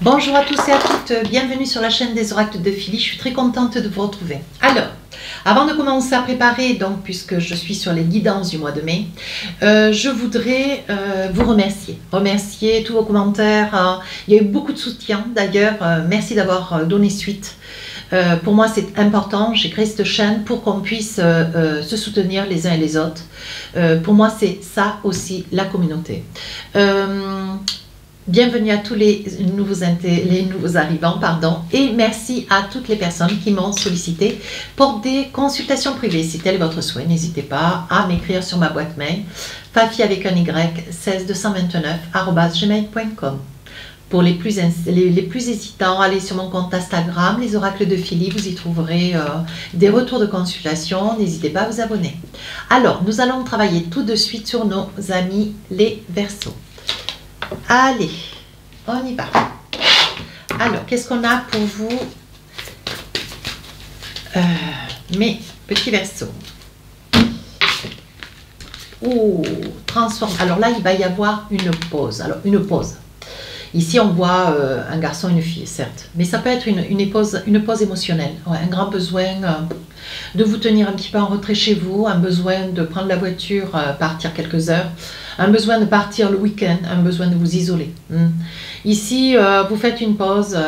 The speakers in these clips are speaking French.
Bonjour à tous et à toutes, bienvenue sur la chaîne des oracles de Philly, je suis très contente de vous retrouver. Alors, avant de commencer à préparer, donc puisque je suis sur les guidances du mois de mai, je voudrais vous remercier tous vos commentaires, il y a eu beaucoup de soutien d'ailleurs, merci d'avoir donné suite. Pour moi c'est important, j'ai créé cette chaîne pour qu'on puisse se soutenir les uns et les autres. Pour moi c'est ça aussi la communauté. Bienvenue à tous les nouveaux arrivants, et merci à toutes les personnes qui m'ont sollicité pour des consultations privées. Si tel est votre souhait, n'hésitez pas à m'écrire sur ma boîte mail fafi avec un y 16229@gmail.com. Pour les plus hésitants, allez sur mon compte Instagram, les oracles de Philly, vous y trouverez des retours de consultation, n'hésitez pas à vous abonner. Alors, nous allons travailler tout de suite sur nos amis les Verseaux. Allez, on y va. Alors, qu'est-ce qu'on a pour vous, mes petits Verseaux? Oh, transforme. Alors là, il va y avoir une pause. Alors, une pause. Ici, on voit un garçon et une fille, certes. Mais ça peut être une pause émotionnelle. Ouais, un grand besoin de vous tenir un petit peu en retrait chez vous, un besoin de prendre la voiture, partir quelques heures, un besoin de partir le week-end, un besoin de vous isoler. Ici, vous faites une pause,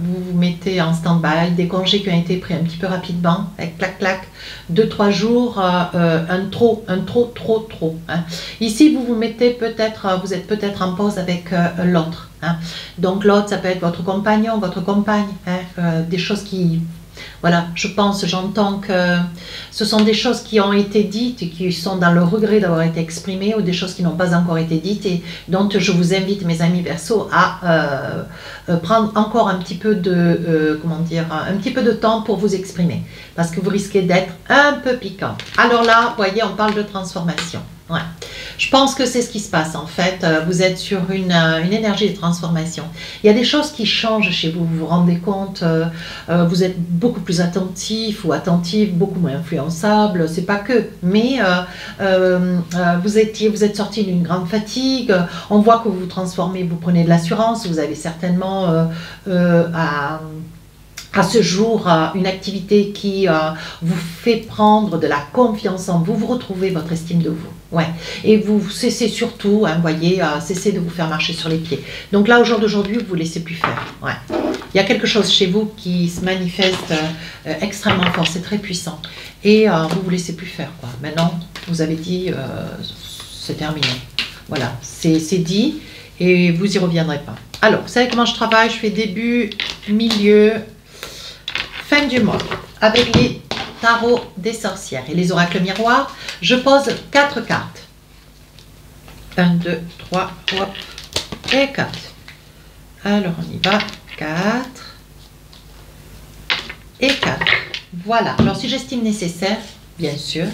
vous vous mettez en stand-by, des congés qui ont été pris un petit peu rapidement, avec clac-clac, 2-3 jours, un trop. Hein. Ici, vous vous mettez peut-être, vous êtes peut-être en pause avec l'autre. Hein. Donc l'autre, ça peut être votre compagnon, votre compagne, hein, des choses qui... Voilà, j'entends que ce sont des choses qui ont été dites et qui sont dans le regret d'avoir été exprimées, ou des choses qui n'ont pas encore été dites, et donc je vous invite, mes amis Verseaux, à prendre encore un petit peu de, un petit peu de temps pour vous exprimer, parce que vous risquez d'être un peu piquant. Alors là, vous voyez, on parle de transformation. Ouais. Je pense que c'est ce qui se passe en fait, vous êtes sur une énergie de transformation. Il y a des choses qui changent chez vous, vous vous rendez compte, vous êtes beaucoup plus attentif ou attentive, beaucoup moins influençable, c'est pas que, mais vous êtes sorti d'une grande fatigue, on voit que vous vous transformez, vous prenez de l'assurance, vous avez certainement à ce jour, une activité qui vous fait prendre de la confiance en vous, vous retrouvez votre estime de vous. Ouais. Et vous cessez surtout, hein, voyez, cessez de vous faire marcher sur les pieds. Donc là, au jour d'aujourd'hui, vous ne vous laissez plus faire. Ouais. Il y a quelque chose chez vous qui se manifeste extrêmement fort, c'est très puissant. Et vous ne vous laissez plus faire, quoi. Maintenant, vous avez dit, c'est terminé. Voilà, c'est dit et vous n'y reviendrez pas. Alors, vous savez comment je travaille? Je fais début, milieu, fin du mois, avec les tarots des sorcières et les oracles miroirs. Je pose 4 cartes. 1, 2, 3, hop, et 4. Alors, on y va. 4 et 4. Voilà. Alors, si j'estime nécessaire, bien sûr,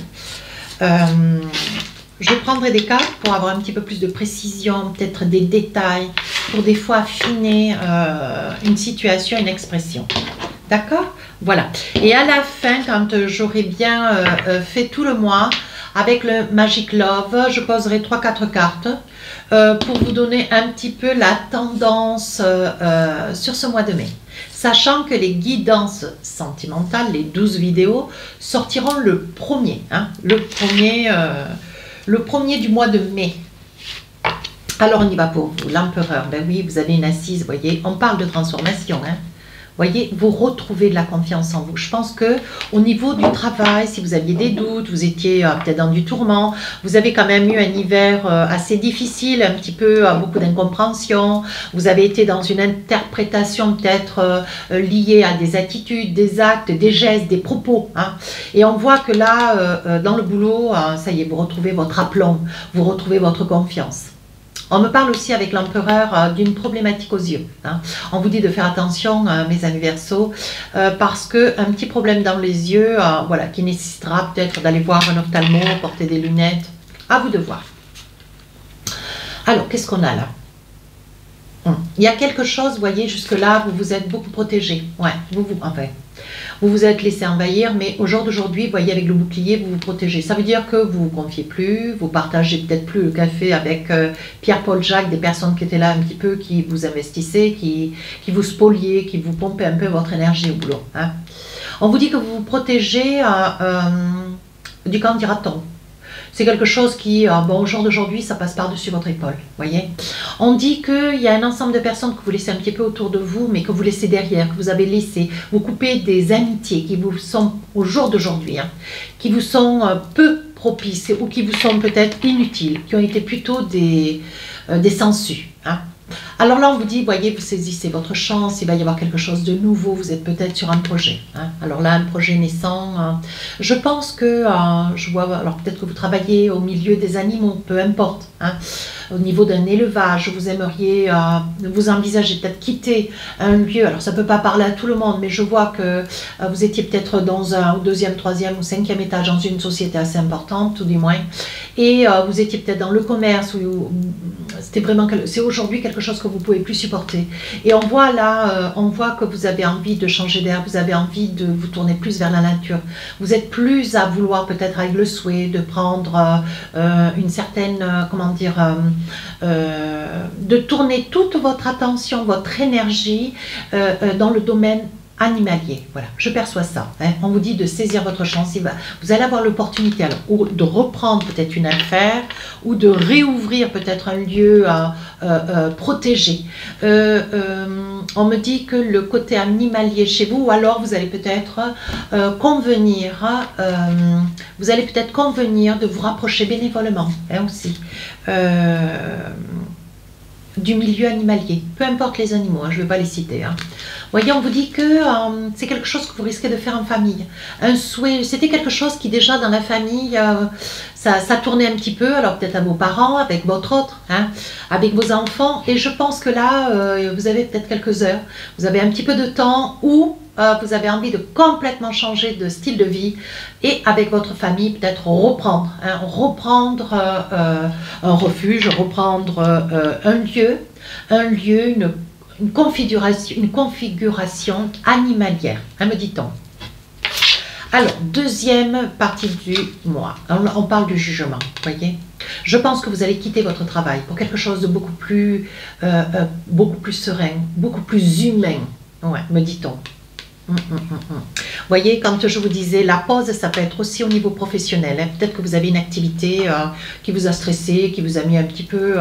je prendrai des cartes pour avoir un petit peu plus de précision, peut-être des détails, pour des fois affiner une situation, une expression. D'accord? Voilà. Et à la fin, quand j'aurai bien fait tout le mois, avec le Magic Love, je poserai 3-4 cartes pour vous donner un petit peu la tendance sur ce mois de mai. Sachant que les guidances sentimentales, les 12 vidéos, sortiront le 1er, hein, le 1er du mois de mai. Alors on y va pour vous, l'empereur. Ben oui, vous avez une assise, vous voyez, on parle de transformation, hein. Voyez, vous retrouvez de la confiance en vous. Je pense que au niveau du travail, si vous aviez des doutes, vous étiez peut-être dans du tourment, vous avez quand même eu un hiver assez difficile, un petit peu beaucoup d'incompréhension, vous avez été dans une interprétation peut-être liée à des attitudes, des actes, des gestes, des propos. Hein. Et on voit que là, dans le boulot, ça y est, vous retrouvez votre aplomb, vous retrouvez votre confiance. On me parle aussi avec l'empereur d'une problématique aux yeux. Hein. On vous dit de faire attention, mes amis Verseaux, parce qu'un petit problème dans les yeux, voilà, qui nécessitera peut-être d'aller voir un ophtalmo, porter des lunettes. À vous de voir. Alors, qu'est-ce qu'on a là? Il y a quelque chose, vous voyez, jusque-là, vous vous êtes beaucoup protégé. Ouais, enfin, vous vous êtes laissé envahir, mais au jour d'aujourd'hui, vous voyez, avec le bouclier, vous vous protégez. Ça veut dire que vous ne vous confiez plus, vous partagez peut-être plus le café avec Pierre-Paul Jacques, des personnes qui étaient là un petit peu, qui vous investissaient, qui vous spoliaient, qui vous pompaient un peu votre énergie au boulot. Hein. On vous dit que vous vous protégez du camp d'Iraton. C'est quelque chose qui, bon, au jour d'aujourd'hui, ça passe par-dessus votre épaule, voyez. On dit qu'il y a un ensemble de personnes que vous laissez un petit peu autour de vous, mais que vous laissez derrière, que vous avez laissé. Vous coupez des amitiés qui vous sont, au jour d'aujourd'hui, hein, qui vous sont peu propices ou qui vous sont peut-être inutiles, qui ont été plutôt des sangsues, hein. Alors là, on vous dit, voyez, vous saisissez votre chance, il va y avoir quelque chose de nouveau, vous êtes peut-être sur un projet. Hein. Alors là, un projet naissant, je pense que, je vois, alors peut-être que vous travaillez au milieu des animaux, peu importe. Hein. Au niveau d'un élevage, vous aimeriez, vous envisagez peut-être quitter un lieu, alors ça ne peut pas parler à tout le monde, mais je vois que vous étiez peut-être dans un deuxième, troisième ou cinquième étage dans une société assez importante, tout du moins, et vous étiez peut-être dans le commerce, où c'était vraiment, c'est aujourd'hui quelque chose que vous ne pouvez plus supporter. Et on voit là, on voit que vous avez envie de changer d'air, vous avez envie de vous tourner plus vers la nature. Vous êtes plus à vouloir peut-être avec le souhait de prendre une certaine, comment dire, de tourner toute votre attention, votre énergie dans le domaine animalier. Voilà, je perçois ça. Hein. On vous dit de saisir votre chance. Vous allez avoir l'opportunité ou de reprendre peut-être une affaire ou de réouvrir peut-être un lieu protégé. On me dit que le côté animalier chez vous, ou alors vous allez peut-être convenir, de vous rapprocher bénévolement, hein, aussi. Du milieu animalier, peu importe les animaux, hein, je ne vais pas les citer. Hein. Voyez, on vous dit que c'est quelque chose que vous risquez de faire en famille. Un souhait, c'était quelque chose qui déjà dans la famille, ça tournait un petit peu, alors peut-être à vos parents, avec votre autre, hein, avec vos enfants, et je pense que là, vous avez peut-être quelques heures, vous avez un petit peu de temps où vous avez envie de complètement changer de style de vie et avec votre famille peut-être reprendre, hein, reprendre un refuge, reprendre un lieu, une configuration animalière, hein, me dit-on. Alors, deuxième partie du mois, on parle du jugement, voyez. Je pense que vous allez quitter votre travail pour quelque chose de beaucoup plus serein, beaucoup plus humain, ouais, me dit-on. Voyez, quand je vous disais la pause, ça peut être aussi au niveau professionnel. Hein. Peut-être que vous avez une activité qui vous a stressé, qui vous a mis un petit peu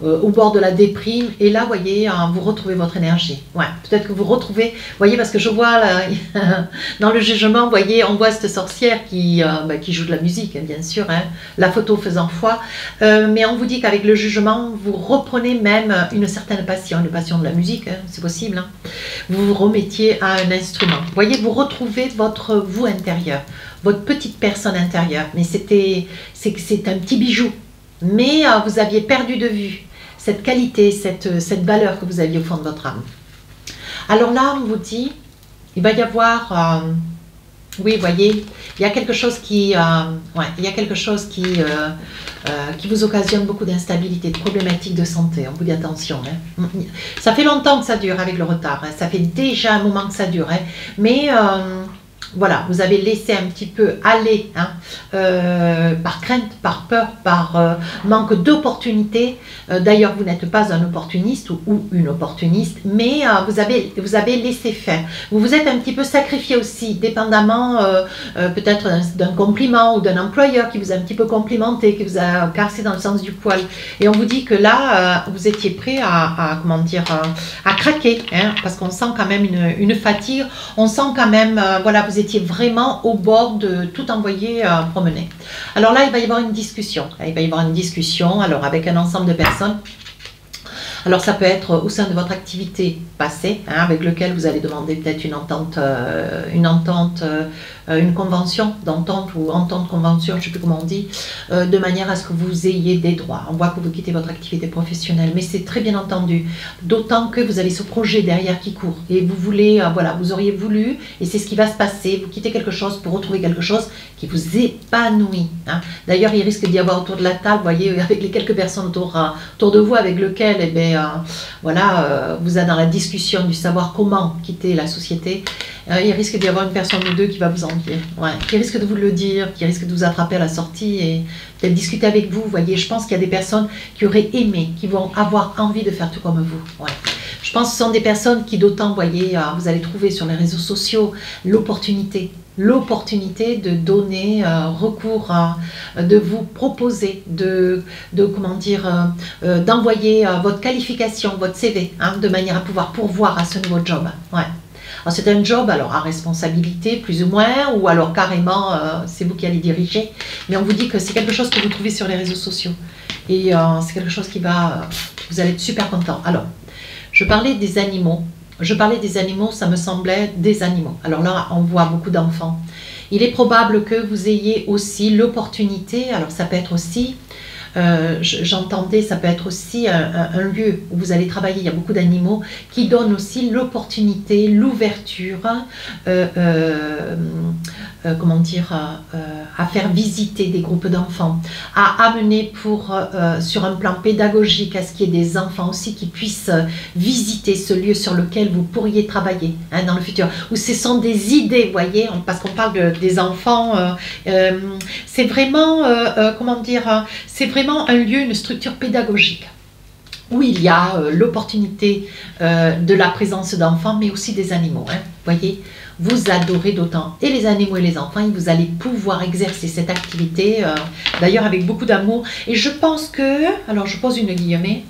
au bord de la déprime. Et là, voyez, vous retrouvez votre énergie. Ouais, peut-être que vous retrouvez, voyez, parce que je vois là, dans le jugement, voyez, on voit cette sorcière qui joue de la musique, hein, bien sûr, hein, la photo faisant foi. Mais on vous dit qu'avec le jugement, vous reprenez même une certaine passion, une passion de la musique, hein, c'est possible. Hein. Vous vous remettiez à un instrument. Vous voyez, vous retrouvez votre vous intérieur, votre petite personne intérieure. Mais c'est un petit bijou. Mais vous aviez perdu de vue cette qualité, cette valeur que vous aviez au fond de votre âme. Alors là, on vous dit, il va y avoir, oui, voyez, il y a quelque chose qui vous occasionne beaucoup d'instabilité, de problématiques de santé. On vous dit attention. Hein. Ça fait longtemps que ça dure avec le retard. Hein. Ça fait déjà un moment que ça dure. Hein. Mais voilà, vous avez laissé un petit peu aller, hein, par crainte, par peur, par manque d'opportunité. D'ailleurs, vous n'êtes pas un opportuniste ou une opportuniste, mais vous avez laissé faire. Vous vous êtes un petit peu sacrifié aussi, dépendamment peut-être d'un compliment ou d'un employeur qui vous a un petit peu complimenté, qui vous a caressé dans le sens du poil. Et on vous dit que là, vous étiez prêt à craquer, hein, parce qu'on sent quand même une fatigue, on sent quand même, voilà, vous étiez vraiment au bord de tout envoyer promener. Alors là, il va y avoir une discussion. Il va y avoir une discussion, alors avec un ensemble de personnes. Alors ça peut être au sein de votre activité passée, hein, avec lequel vous allez demander peut-être une convention d'entente ou entente convention, je ne sais plus comment on dit, de manière à ce que vous ayez des droits. On voit que vous quittez votre activité professionnelle, mais c'est très bien entendu, d'autant que vous avez ce projet derrière qui court et vous voulez, voilà, vous auriez voulu, et c'est ce qui va se passer, vous quittez quelque chose pour retrouver quelque chose qui vous épanouit. Hein. D'ailleurs, il risque d'y avoir autour de la table, vous voyez, avec les quelques personnes autour de vous avec lesquelles, eh bien, voilà, vous êtes dans la discussion du savoir comment quitter la société, il risque d'y avoir une personne ou deux qui va vous envier, ouais, qui risque de vous le dire, qui risque de vous attraper à la sortie et peut-être discuter avec vous. Vous voyez, je pense qu'il y a des personnes qui auraient aimé, qui vont avoir envie de faire tout comme vous. Ouais. Je pense que ce sont des personnes qui d'autant, vous voyez, vous allez trouver sur les réseaux sociaux l'opportunité de donner recours, de vous proposer, comment dire, d'envoyer votre qualification, votre CV, hein, de manière à pouvoir pourvoir à ce nouveau job. Ouais. Alors c'est un job alors à responsabilité plus ou moins, ou alors carrément c'est vous qui allez diriger, mais on vous dit que c'est quelque chose que vous trouvez sur les réseaux sociaux et c'est quelque chose qui va, vous allez être super content. Alors, je parlais des animaux, ça me semblait des animaux. Alors là, on voit beaucoup d'enfants. Il est probable que vous ayez aussi l'opportunité, alors ça peut être aussi, j'entendais, ça peut être aussi un lieu où vous allez travailler, il y a beaucoup d'animaux qui donnent aussi l'opportunité, l'ouverture, comment dire, à faire visiter des groupes d'enfants, à amener sur un plan pédagogique, à ce qu'il y ait des enfants aussi qui puissent visiter ce lieu sur lequel vous pourriez travailler hein, dans le futur, où ce sont des idées, vous voyez, parce qu'on parle des enfants, c'est vraiment, comment dire, c'est vraiment un lieu, une structure pédagogique où il y a l'opportunité de la présence d'enfants, mais aussi des animaux. Hein, voyez, vous adorez d'autant et les animaux et les enfants, et vous allez pouvoir exercer cette activité, d'ailleurs avec beaucoup d'amour. Et je pense que, alors je pose une guillemets,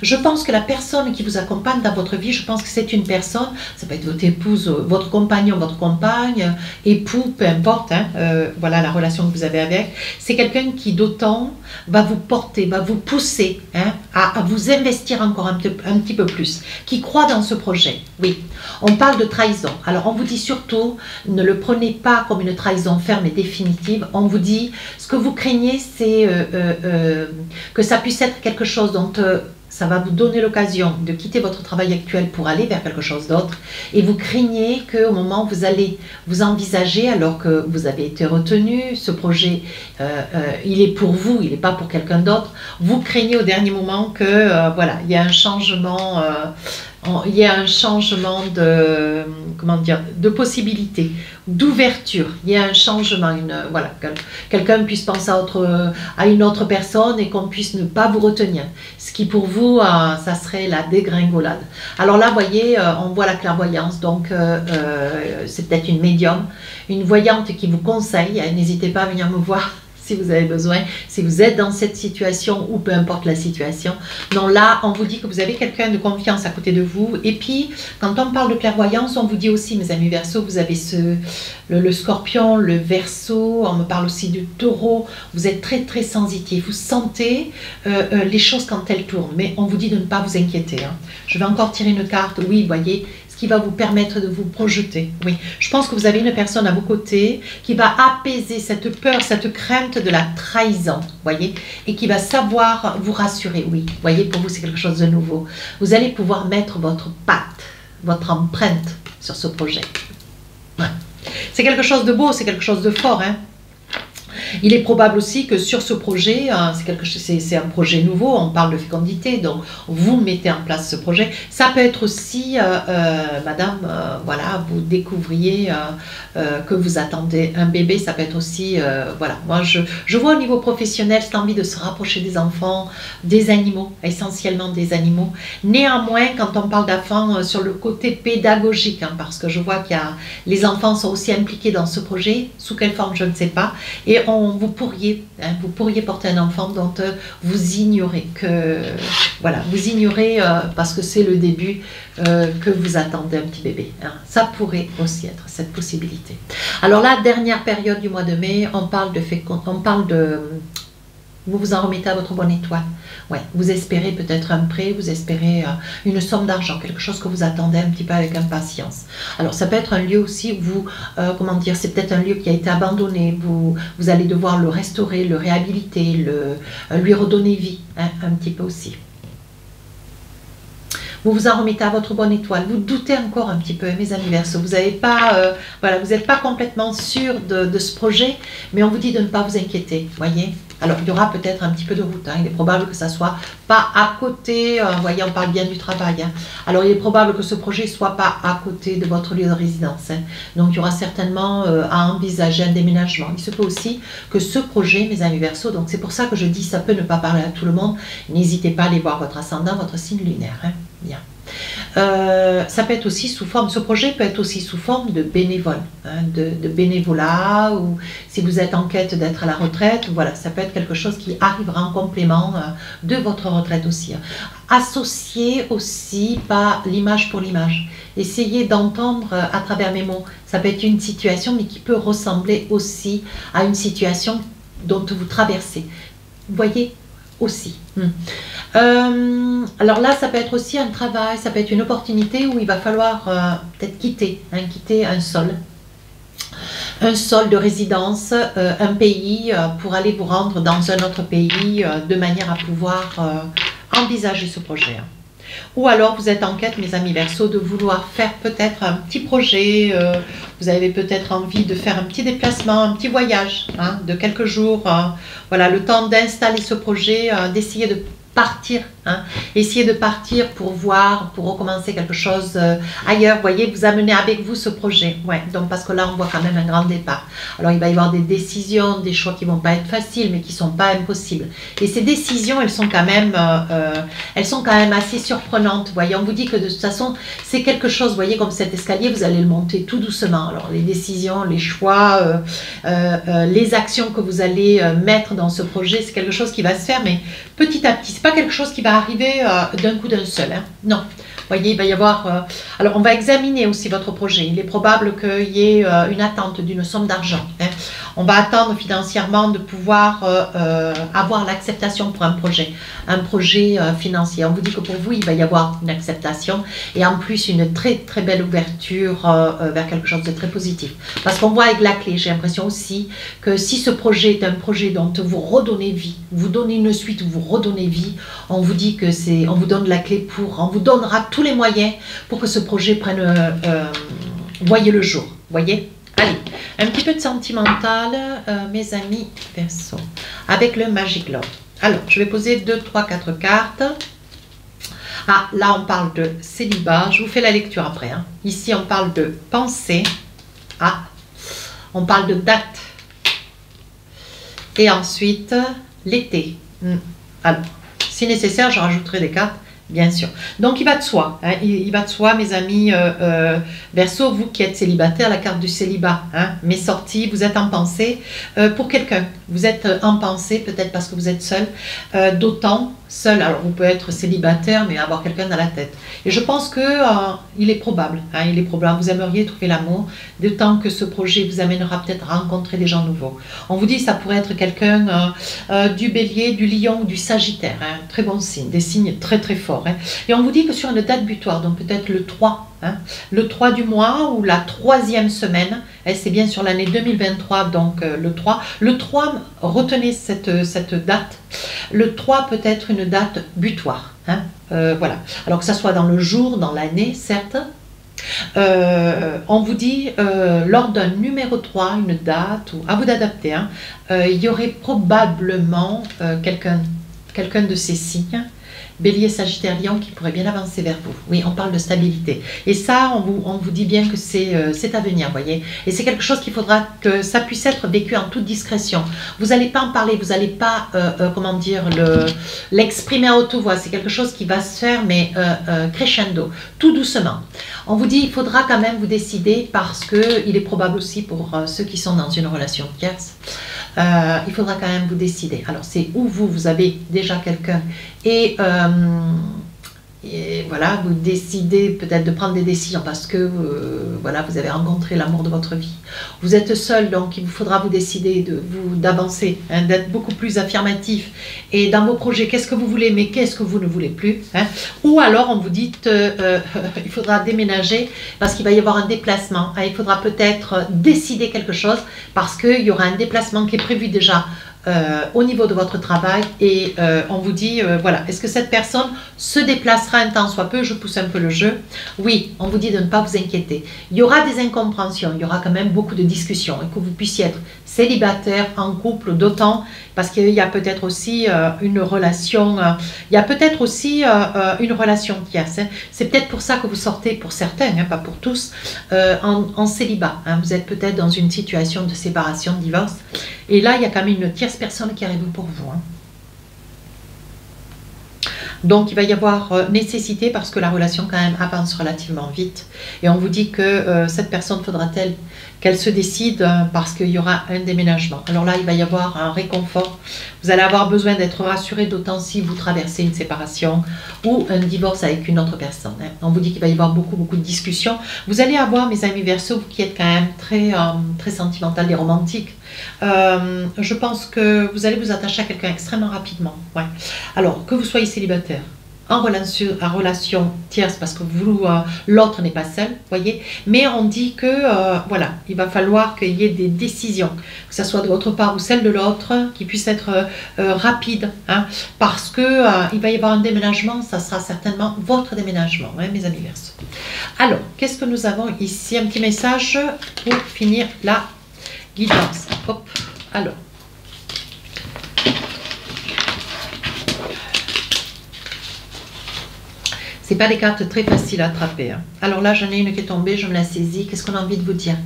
je pense que la personne qui vous accompagne dans votre vie, je pense que c'est une personne, ça peut être votre épouse, votre compagnon, votre compagne, époux, peu importe, hein, voilà la relation que vous avez avec, c'est quelqu'un qui d'autant va vous porter, va vous pousser hein, à vous investir encore un petit peu plus, qui croit dans ce projet. Oui, on parle de trahison. Alors on vous dit surtout, ne le prenez pas comme une trahison ferme et définitive, on vous dit, ce que vous craignez, c'est que ça puisse être quelque chose dont... ça va vous donner l'occasion de quitter votre travail actuel pour aller vers quelque chose d'autre. Et vous craignez qu'au moment où vous allez vous envisager, alors que vous avez été retenu, ce projet, il est pour vous, il n'est pas pour quelqu'un d'autre, vous craignez au dernier moment que, voilà, il y a un changement... il y a un changement de, comment dire, de possibilité, d'ouverture. Il y a un changement, voilà, que quelqu'un puisse penser à une autre personne et qu'on puisse ne pas vous retenir. Ce qui pour vous, ça serait la dégringolade. Alors là, vous voyez, on voit la clairvoyance, donc c'est peut-être une médium, une voyante qui vous conseille. N'hésitez pas à venir me voir si vous avez besoin, si vous êtes dans cette situation ou peu importe la situation. Donc là, on vous dit que vous avez quelqu'un de confiance à côté de vous. Et puis, quand on parle de clairvoyance, on vous dit aussi, mes amis Verseaux, vous avez le scorpion, le Verseau, on me parle aussi du taureau. Vous êtes très très sensitif, vous sentez les choses quand elles tournent. Mais on vous dit de ne pas vous inquiéter. Hein. Je vais encore tirer une carte, oui, vous voyez, ce qui va vous permettre de vous projeter. Oui, je pense que vous avez une personne à vos côtés qui va apaiser cette peur, cette crainte de la trahison, voyez, et qui va savoir vous rassurer. Oui, voyez, pour vous c'est quelque chose de nouveau. Vous allez pouvoir mettre votre patte, votre empreinte sur ce projet. Ouais. C'est quelque chose de beau, c'est quelque chose de fort, hein. Il est probable aussi que sur ce projet, c'est un projet nouveau, on parle de fécondité, donc vous mettez en place ce projet. Ça peut être aussi, madame, voilà, vous découvriez que vous attendez un bébé, ça peut être aussi, voilà, moi je vois au niveau professionnel cette envie de se rapprocher des enfants, des animaux, essentiellement des animaux. Néanmoins, quand on parle d'enfants, sur le côté pédagogique, hein, parce que je vois qu'il y a, les enfants sont aussi impliqués dans ce projet, sous quelle forme je ne sais pas, et vous pourriez porter un enfant dont vous ignorez que, voilà, vous ignorez parce que c'est le début que vous attendez un petit bébé. Hein. Ça pourrait aussi être cette possibilité. Alors la dernière période du mois de mai, on parle de vous vous en remettez à votre bonne étoile. Ouais, vous espérez peut-être un prêt, vous espérez une somme d'argent, quelque chose que vous attendez un petit peu avec impatience. Alors ça peut être un lieu aussi où vous, comment dire, c'est peut-être un lieu qui a été abandonné, vous allez devoir le restaurer, le réhabiliter, lui redonner vie, hein, un petit peu aussi. Vous vous en remettez à votre bonne étoile, vous doutez encore un petit peu, mes amis Verseaux, vous n'avez pas, voilà, vous n'êtes pas complètement sûr de ce projet, mais on vous dit de ne pas vous inquiéter, voyez. Alors, il y aura peut-être un petit peu de route. Hein. Il est probable que ça soit pas à côté. Vous voyez, on parle bien du travail. Hein. Alors, il est probable que ce projet soit pas à côté de votre lieu de résidence. Hein. Donc, il y aura certainement à envisager un déménagement. Il se peut aussi que ce projet, mes amis Verseaux, donc c'est pour ça que je dis ça peut ne pas parler à tout le monde. N'hésitez pas à aller voir votre ascendant, votre signe lunaire. Hein. Bien. Ça peut être aussi sous forme, ce projet peut être aussi sous forme de bénévole, hein, de bénévolat, ou si vous êtes en quête d'être à la retraite, voilà, ça peut être quelque chose qui arrivera en complément de votre retraite aussi. Associez aussi pas l'image pour l'image. Essayez d'entendre à travers mes mots. Ça peut être une situation, mais qui peut ressembler aussi à une situation dont vous traversez. Vous voyez aussi. Alors là, ça peut être aussi un travail, ça peut être une opportunité où il va falloir peut-être quitter un sol de résidence, un pays, pour aller vous rendre dans un autre pays de manière à pouvoir envisager ce projet. Ou alors vous êtes en quête, mes amis Verseaux, de vouloir faire peut-être un petit projet, vous avez peut-être envie de faire un petit déplacement, un petit voyage hein, de quelques jours, voilà, le temps d'installer ce projet, d'essayer de partir, hein, essayer de partir pour voir, pour recommencer quelque chose ailleurs, vous voyez, vous amenez avec vous ce projet, ouais, donc parce que là on voit quand même un grand départ. Alors il va y avoir des décisions, des choix qui vont pas être faciles, mais qui sont pas impossibles. Et ces décisions, elles sont quand même assez surprenantes, vous voyez, on vous dit que de toute façon, c'est quelque chose, vous voyez, comme cet escalier, vous allez le monter tout doucement. Alors les décisions, les choix, les actions que vous allez mettre dans ce projet, c'est quelque chose qui va se faire, mais petit à petit, c'est pas quelque chose qui va arriver d'un coup d'un seul. Hein. Non. Vous voyez, il va y avoir... alors, on va examiner aussi votre projet. Il est probable qu'il y ait une attente d'une somme d'argent. Hein. On va attendre financièrement de pouvoir avoir l'acceptation pour un projet financier. On vous dit que pour vous, il va y avoir une acceptation et en plus une très très belle ouverture vers quelque chose de très positif. Parce qu'on voit avec la clé, j'ai l'impression aussi que si ce projet est un projet dont vous redonnez vie, vous donnez une suite, vous redonnez vie, on vous dit que c'est, on vous donne la clé pour, on vous donnera tous les moyens pour que ce projet prenne, voyez le jour, voyez. Allez, un petit peu de sentimental, mes amis Verseaux, avec le Magic Love. Alors, je vais poser 2, 3, 4 cartes. Ah, là, on parle de célibat. Je vous fais la lecture après. Hein. Ici, on parle de pensée. Ah, on parle de date. Et ensuite, l'été. Alors, si nécessaire, je rajouterai des cartes. Bien sûr. Donc, il va de soi. Hein, il va de soi, mes amis Verseaux, vous qui êtes célibataire, la carte du célibat hein, m'est sortie. Vous êtes en pensée pour quelqu'un. Vous êtes en pensée, peut-être parce que vous êtes seul. D'autant, seul, alors vous pouvez être célibataire, mais avoir quelqu'un dans la tête. Et je pense que il est probable. Hein, il est probable. Vous aimeriez trouver l'amour, d'autant que ce projet vous amènera peut-être à rencontrer des gens nouveaux. On vous dit ça pourrait être quelqu'un du Bélier, du Lion ou du Sagittaire. Hein, très bon signe, des signes très très forts. Hein. Et on vous dit que sur une date butoir, donc peut-être le 3, hein, le 3 du mois ou la 3e semaine, c'est bien sur l'année 2023, donc le 3. Le 3, retenez cette date. Le 3 peut être une date butoir. Hein, voilà. Alors que ça soit dans le jour, dans l'année, certes. On vous dit, lors d'un numéro 3, une date, ou à vous d'adapter, hein, il y aurait probablement quelqu'un de ces signes, Bélier, Sagittaire, Lion, qui pourrait bien avancer vers vous. Oui, on parle de stabilité. Et ça, on vous dit bien que c'est à venir, voyez. Et c'est quelque chose qu'il faudra que ça puisse être vécu en toute discrétion. Vous n'allez pas en parler, vous n'allez pas, comment dire, l'exprimer à haute voix. C'est quelque chose qui va se faire, mais crescendo, tout doucement. On vous dit, il faudra quand même vous décider parce qu'il est probable aussi pour ceux qui sont dans une relation tierce, il faudra quand même vous décider. Alors c'est où vous avez déjà quelqu'un et voilà, vous décidez peut-être de prendre des décisions parce que voilà, vous avez rencontré l'amour de votre vie. Vous êtes seul, donc il vous faudra vous décider d'avancer, hein, d'être beaucoup plus affirmatif. Et dans vos projets, qu'est-ce que vous voulez, mais qu'est-ce que vous ne voulez plus hein. Ou alors on vous dit il faudra déménager parce qu'il va y avoir un déplacement. Hein, il faudra peut-être décider quelque chose parce qu'il y aura un déplacement qui est prévu déjà au niveau de votre travail et on vous dit, voilà, est-ce que cette personne se déplacera un temps soit peu, je pousse un peu le jeu. Oui, on vous dit de ne pas vous inquiéter. Il y aura des incompréhensions, il y aura quand même beaucoup de discussions et que vous puissiez être célibataire, en couple, d'autant, parce qu'il y a peut-être aussi une relation, il y a peut-être aussi une relation tierce. Hein. C'est peut-être pour ça que vous sortez, pour certains, hein, pas pour tous, en célibat. Hein. Vous êtes peut-être dans une situation de séparation, de divorce. Et là, il y a quand même une tierce personne qui arrive pour vous. Hein. Donc, il va y avoir nécessité parce que la relation quand même avance relativement vite. Et on vous dit que cette personne faudra-t-elle qu'elle se décide parce qu'il y aura un déménagement. Alors là, il va y avoir un réconfort. Vous allez avoir besoin d'être rassuré, d'autant si vous traversez une séparation ou un divorce avec une autre personne. Hein. On vous dit qu'il va y avoir beaucoup de discussions. Vous allez avoir, mes amis Verseaux, vous qui êtes quand même très sentimental et romantique, je pense que vous allez vous attacher à quelqu'un extrêmement rapidement. Ouais. Alors, que vous soyez célibataire, en relation tierce, parce que l'autre n'est pas seul, voyez, mais on dit que, voilà, il va falloir qu'il y ait des décisions, que ce soit de votre part ou celle de l'autre, qui puissent être rapides, hein, parce que il va y avoir un déménagement, ça sera certainement votre déménagement, hein, mes amis Verseaux. Alors, qu'est-ce que nous avons ici? Un petit message pour finir la guidance. Hop, alors. C'est pas des cartes très faciles à attraper. Hein. Alors là, j'en ai une qui est tombée, je me la saisis. Qu'est-ce qu'on a envie de vous dire?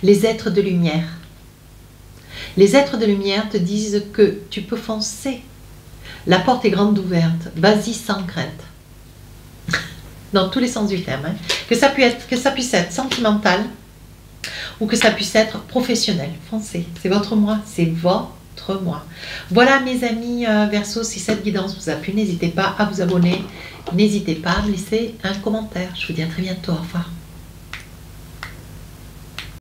Les êtres de lumière. Les êtres de lumière te disent que tu peux foncer. La porte est grande ouverte. Vas-y sans crainte. Dans tous les sens du terme. Hein. Que ça puisse être sentimental ou que ça puisse être professionnel. Foncez. C'est votre moi. C'est votre moi. Voilà mes amis Verseaux, si cette guidance vous a plu, n'hésitez pas à vous abonner, n'hésitez pas à me laisser un commentaire. Je vous dis à très bientôt, au revoir.